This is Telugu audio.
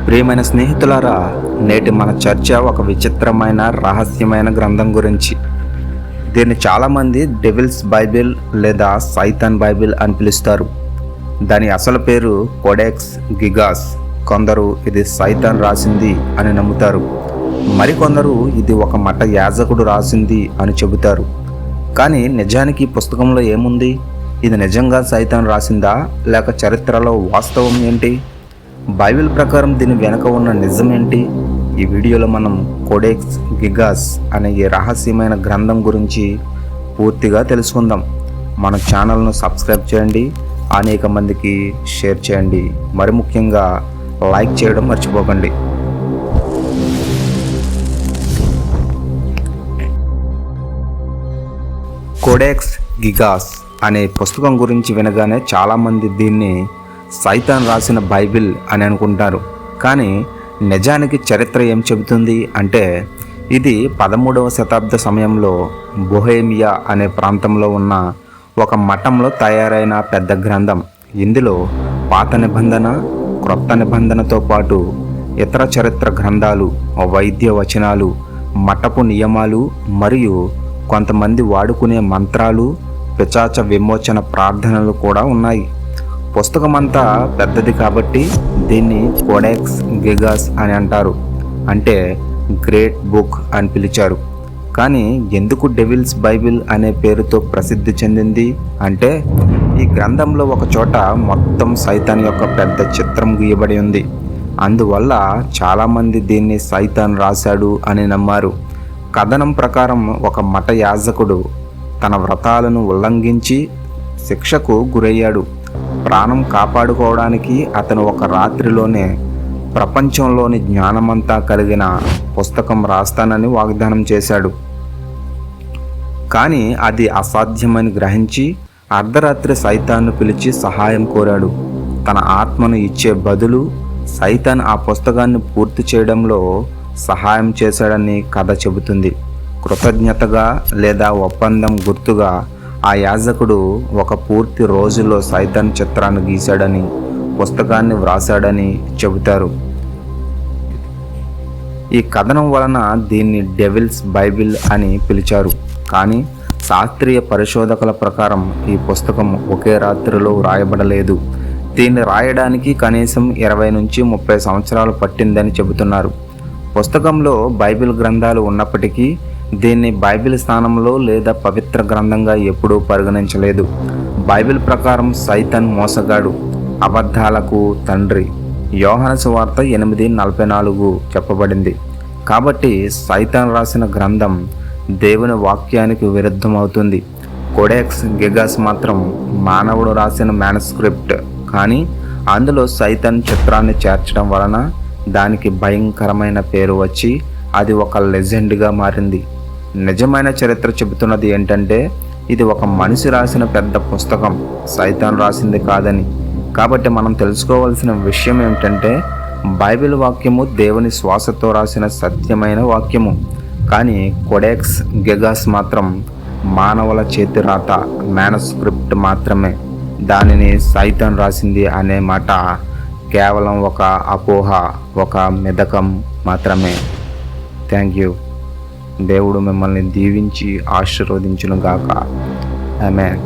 ప్రియమైన స్నేహితులారా, నేటి మన చర్చ ఒక విచిత్రమైన రహస్యమైన గ్రంథం గురించి. దీన్ని చాలామంది డెవిల్స్ బైబిల్ లేదా సైతాన్ బైబిల్ అని పిలుస్తారు. దాని అసలు పేరు కోడెక్స్ గిగాస్. కొందరు ఇది సైతాన్ రాసింది అని నమ్ముతారు, మరికొందరు ఇది ఒక మత యాజకుడు రాసింది అని చెబుతారు. కానీ నిజానికి ఈ పుస్తకంలో ఏముంది? ఇది నిజంగా సైతాన్ రాసిందా, లేక చరిత్రలో వాస్తవం ఏంటి? బైబిల్ ప్రకారం దీని వెనుక ఉన్న నిజం ఏంటి? ఈ వీడియోలో మనం కోడెక్స్ గిగాస్ అనే ఈ రహస్యమైన గ్రంథం గురించి పూర్తిగా తెలుసుకుందాం. మన ఛానల్ను సబ్స్క్రైబ్ చేయండి, అనేక మందికి షేర్ చేయండి, మరి ముఖ్యంగా లైక్ చేయడం మర్చిపోకండి. కోడెక్స్ గిగాస్ అనే పుస్తకం గురించి వినగానే చాలామంది దీన్ని సైతాన్ రాసిన బైబిల్ అని అనుకుంటారు. కానీ నిజానికి చరిత్ర ఏం చెబుతుంది అంటే, ఇది 13వ శతాబ్ద సమయంలో బొహేమియా అనే ప్రాంతంలో ఉన్న ఒక మఠంలో తయారైన పెద్ద గ్రంథం. ఇందులో పాత నిబంధన, క్రొత్త నిబంధనతో పాటు ఇతర చరిత్ర గ్రంథాలు, వైద్య వచనాలు, మఠపు నియమాలు మరియు కొంతమంది వాడుకునే మంత్రాలు, పిశాచ విమోచన ప్రార్థనలు కూడా ఉన్నాయి. పుస్తకమంతా పెద్దది కాబట్టి దీన్ని కోడెక్స్ గిగాస్ అని అంటారు, అంటే గ్రేట్ బుక్ అని పిలిచారు. కానీ ఎందుకు డెవిల్స్ బైబిల్ అనే పేరుతో ప్రసిద్ధి చెందింది అంటే, ఈ గ్రంథంలో ఒక చోట మొత్తం సైతాన్ యొక్క పెద్ద చిత్రం గీయబడి ఉంది. అందువల్ల చాలామంది దీన్ని సైతాన్ రాశాడు అని నమ్మారు. కథనం ప్రకారం ఒక మత యాజకుడు తన వ్రతాలను ఉల్లంఘించి శిక్షకు గురయ్యాడు. ప్రాణం కాపాడుకోవడానికి అతను ఒక రాత్రిలోనే ప్రపంచంలోని జ్ఞానమంతా కలిగిన పుస్తకం రాస్తానని వాగ్దానం చేశాడు. కానీ అది అసాధ్యమని గ్రహించి అర్ధరాత్రి సైతాన్ను పిలిచి సహాయం కోరాడు. తన ఆత్మను ఇచ్చే బదులు సైతాన్ ఆ పుస్తకాన్ని పూర్తి చేయడంలో సహాయం చేశాడని కథ చెబుతుంది. కృతజ్ఞతగా లేదా ఒప్పందం గుర్తుగా ఆ యాజకుడు ఒక పూర్తి రోజులో సైతాన్ చిత్రాన్ని గీశాడని, పుస్తకాన్ని వ్రాసాడని చెబుతారు. ఈ కథనం వలన దీన్ని డెవిల్స్ బైబిల్ అని పిలిచారు. కానీ శాస్త్రీయ పరిశోధకుల ప్రకారం ఈ పుస్తకం ఒకే రాత్రిలో వ్రాయబడలేదు. దీన్ని రాయడానికి కనీసం 20 నుంచి 30 సంవత్సరాలు పట్టిందని చెబుతున్నారు. పుస్తకంలో బైబిల్ గ్రంథాలు ఉన్నప్పటికీ దీన్ని బైబిల్ స్థానంలో లేదా పవిత్ర గ్రంథంగా ఎప్పుడూ పరిగణించలేదు. బైబిల్ ప్రకారం సైతాన్ మోసగాడు, అబద్ధాలకు తండ్రి. యోహాను సువార్త 8:44 చెప్పబడింది. కాబట్టి సైతాన్ రాసిన గ్రంథం దేవుని వాక్యానికి విరుద్ధమవుతుంది. కోడెక్స్ గిగాస్ మాత్రం మానవుడు రాసిన మ్యానుస్క్రిప్ట్. కానీ అందులో సైతాన్ చిత్రాన్ని చేర్చడం వలన దానికి భయంకరమైన పేరు వచ్చి అది ఒక లెజెండ్గా మారింది. నిజమైన చరిత్ర చెబుతున్నది ఏంటంటే, ఇది ఒక మనిషి రాసిన పెద్ద పుస్తకం, సైతాన్ రాసింది కాదని. కాబట్టి మనం తెలుసుకోవాల్సిన విషయం ఏమిటంటే, బైబిల్ వాక్యము దేవుని శ్వాసతో రాసిన సత్యమైన వాక్యము. కానీ కోడెక్స్ గిగాస్ మాత్రం మానవుల చేతి రాత, మ్యానుస్క్రిప్ట్ మాత్రమే. దానిని సైతాన్ రాసింది అనే మాట కేవలం ఒక అపోహ, ఒక మెదకం మాత్రమే. Thank you. దేవుడు మిమ్మల్ని దీవించి ఆశీర్వదించును గాక. ఆమేన్.